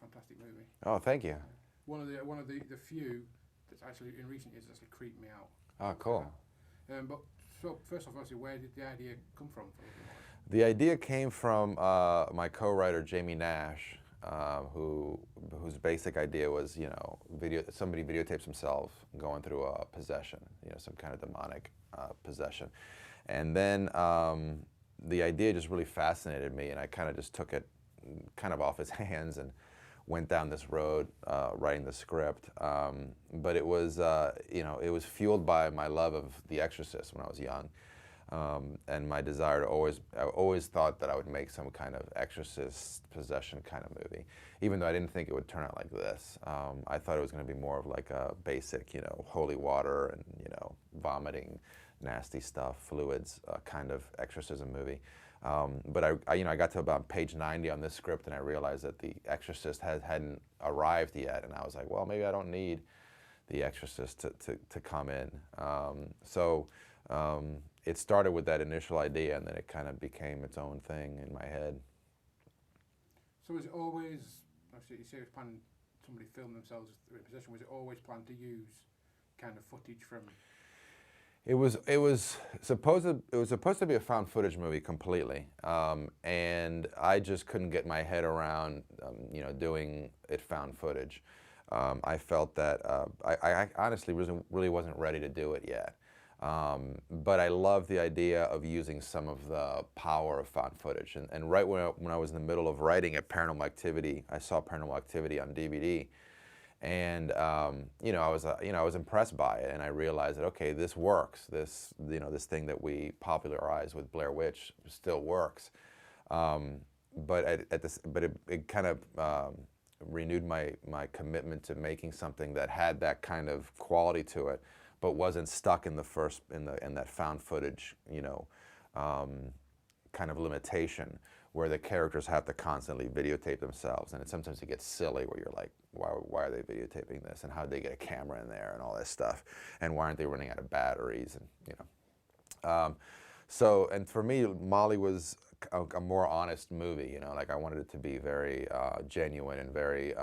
fantastic movie. Oh, thank you. One of the few that's actually in recent years actually creeped me out. Oh, cool. But so first off, obviously, where did the idea come from? The idea came from my co-writer Jamie Nash, whose basic idea was, you know, somebody videotapes himself going through a possession, you know, some kind of demonic possession, and then the idea just really fascinated me, and I kind of just took it kind of off his hands and went down this road writing the script. But it was, you know, it was fueled by my love of The Exorcist when I was young. And my desire to I always thought that I would make some kind of exorcist possession kind of movie, even though I didn't think it would turn out like this. I thought it was going to be more of like a basic, you know, holy water and, you know, vomiting, nasty stuff, fluids kind of exorcism movie. But you know, I got to about page 90 on this script and I realized that The Exorcist hadn't arrived yet, and I was like, well, maybe I don't need The Exorcist to come in. It started with that initial idea, and then it kind of became its own thing in my head. So was it always, obviously you say it was planned, somebody filmed themselves in possession, was it always planned to use kind of footage from? It was supposed to be a found footage movie completely, and I just couldn't get my head around, you know, doing it found footage. I felt that I honestly really wasn't ready to do it yet. But I love the idea of using some of the power of found footage. And right when I was in the middle of writing at Paranormal Activity, I saw Paranormal Activity on DVD, and you know, I was impressed by it, and I realized that, okay, this works. This, you know, this thing that we popularized with Blair Witch still works. But it kind of renewed my commitment to making something that had that kind of quality to it, but wasn't stuck in that found footage, you know, kind of limitation where the characters have to constantly videotape themselves, and sometimes it gets silly where you're like, why are they videotaping this, and how did they get a camera in there and all this stuff, and why aren't they running out of batteries, and you know. So, and for me, Molly was a more honest movie, you know, like I wanted it to be very genuine and very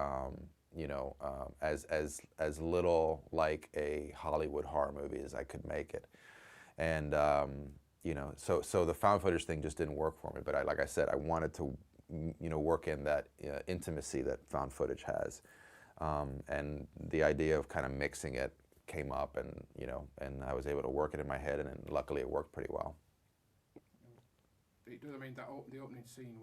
you know, as little like a Hollywood horror movie as I could make it. And, you know, so the found footage thing just didn't work for me. But like I said, I wanted to, you know, work in that intimacy that found footage has. And the idea of kind of mixing it came up, and, you know, and I was able to work it in my head, and luckily it worked pretty well. It does, I mean, the opening scene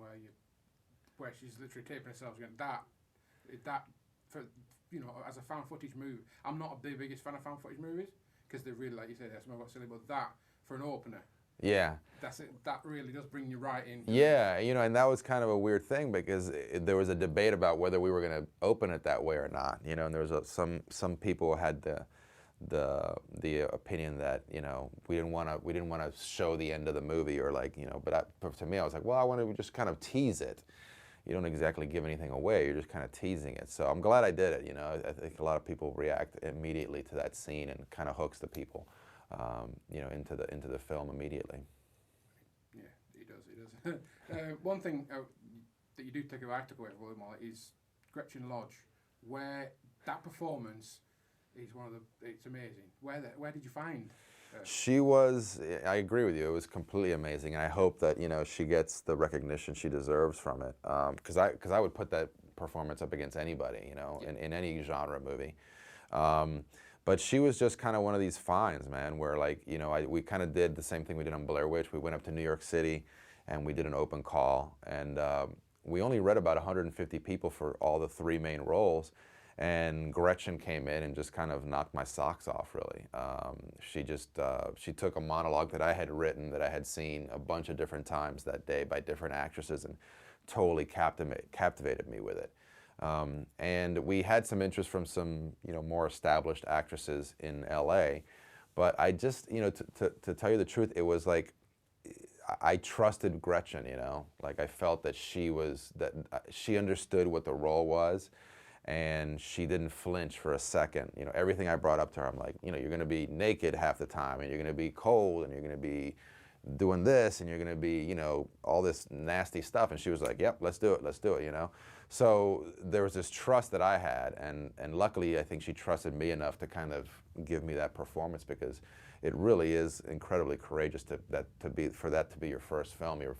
where she's literally taping herself again, that for, you know, as a found footage movie, I'm not the biggest fan of found footage movies because they're really, like you say, they're somewhat silly. But that for an opener, yeah, that's it. That really does bring you right in. Yeah, you know, and that was kind of a weird thing because there was a debate about whether we were going to open it that way or not. You know, and there was some people had the opinion that, you know, we didn't want to show the end of the movie, or like, you know, but to me I was like, well, I want to just kind of tease it. You don't exactly give anything away, you're just kind of teasing it. So I'm glad I did it, you know. I think a lot of people react immediately to that scene and kind of hooks the people, you know, into the film immediately. Yeah, it does. One thing that you do take away, I took away from Molly, is Gretchen Lodge, where that performance is it's amazing. Where did you find She was, I agree with you, it was completely amazing. I hope that, you know, she gets the recognition she deserves from it. Because I would put that performance up against anybody, you know, in any genre movie. But she was just kind of one of these finds, man, where, like, you know, we kind of did the same thing we did on Blair Witch. We went up to New York City and we did an open call. And we only read about 150 people for all the 3 main roles. And Gretchen came in and just kind of knocked my socks off, really. She took a monologue that I had written, that I had seen a bunch of different times that day by different actresses, and totally captivated me with it. And we had some interest from some, you know, more established actresses in LA, but I just, you know, to tell you the truth, it was like, I trusted Gretchen, you know, like I felt that she understood what the role was, and she didn't flinch for a second. You know, everything I brought up to her, I'm like, you know, you're going to be naked half the time, and you're going to be cold, and you're going to be doing this, and you're going to be, you know, all this nasty stuff. And she was like, yep, let's do it, you know. So there was this trust that I had, and luckily I think she trusted me enough to kind of give me that performance, because it really is incredibly courageous for that to be your first film, your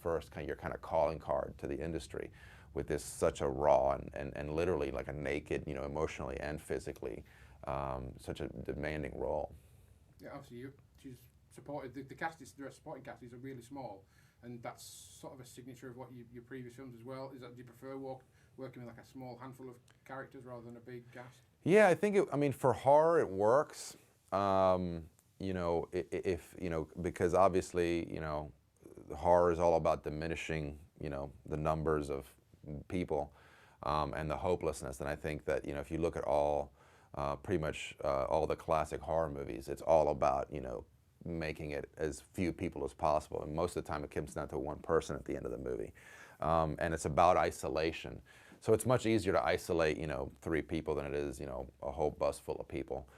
kind of calling card to the industry, with this such a raw and literally like a naked, you know, emotionally and physically, such a demanding role. Yeah, obviously she's supported, the supporting cast is really small, and that's sort of a signature of what your previous films as well. Is that, do you prefer working with like a small handful of characters rather than a big cast? Yeah, I think I mean, for horror it works. You know, if you know, because obviously, you know, horror is all about diminishing, you know, the numbers of people and the hopelessness. And I think that, you know, if you look at pretty much all the classic horror movies, it's all about, you know, making it as few people as possible. And most of the time it comes down to one person at the end of the movie. And it's about isolation. So it's much easier to isolate, you know, 3 people than it is, you know, a whole bus full of people.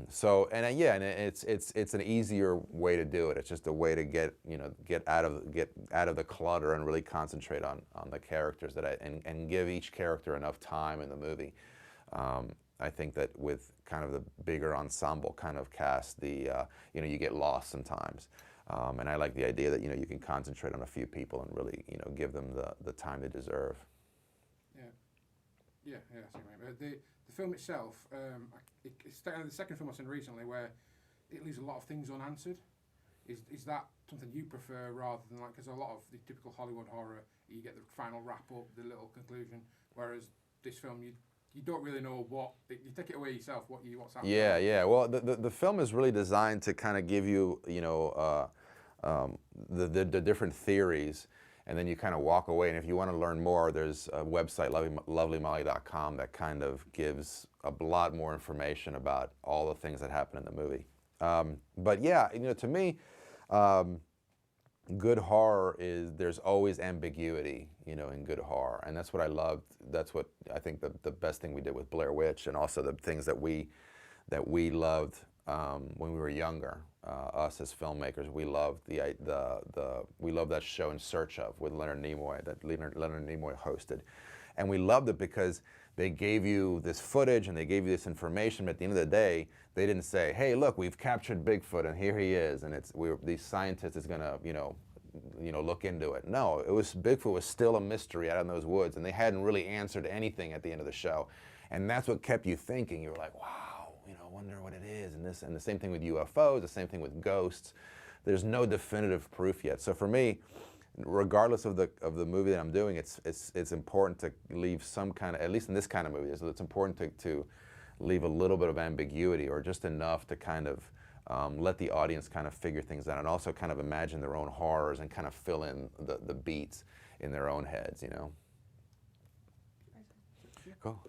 So, and yeah, and it's an easier way to do it. It's just a way to get out of the clutter and really concentrate on the characters and give each character enough time in the movie. I think that with kind of the bigger ensemble kind of cast, you know, you get lost sometimes. And I like the idea that, you know, you can concentrate on a few people and really, you know, give them the time they deserve. Yeah, I see what you mean. The film itself, it's the second film I've seen recently where it leaves a lot of things unanswered. Is that something you prefer rather than, like, because a lot of the typical Hollywood horror, you get the final wrap up, the little conclusion, whereas this film you don't really know you take it away yourself what's happening. Yeah. Well, the film is really designed to kind of give you, you know, the different theories, and then you kind of walk away. And if you want to learn more, there's a website, lovelymolly.com, that kind of gives a lot more information about all the things that happen in the movie. But yeah, you know, to me, good horror there's always ambiguity, you know, in good horror. And that's what I loved. That's what I think the best thing we did with Blair Witch, and also the things that we loved when we were younger. Us as filmmakers, we loved we loved that show In Search Of with Leonard Nimoy, that Leonard Nimoy hosted, and we loved it because they gave you this footage and they gave you this information. But at the end of the day, they didn't say, "Hey, look, we've captured Bigfoot and here he is, and these scientists is gonna, you know, look into it." No, Bigfoot was still a mystery out in those woods, and they hadn't really answered anything at the end of the show, and that's what kept you thinking. You were like, "Wow. Wonder what it is," and the same thing with UFOs, the same thing with ghosts. There's no definitive proof yet. So for me, regardless of the movie that I'm doing, it's important to leave some kind of, at least in this kind of movie, it's important to leave a little bit of ambiguity, or just enough to kind of let the audience kind of figure things out, and also kind of imagine their own horrors and kind of fill in the beats in their own heads, you know. Cool.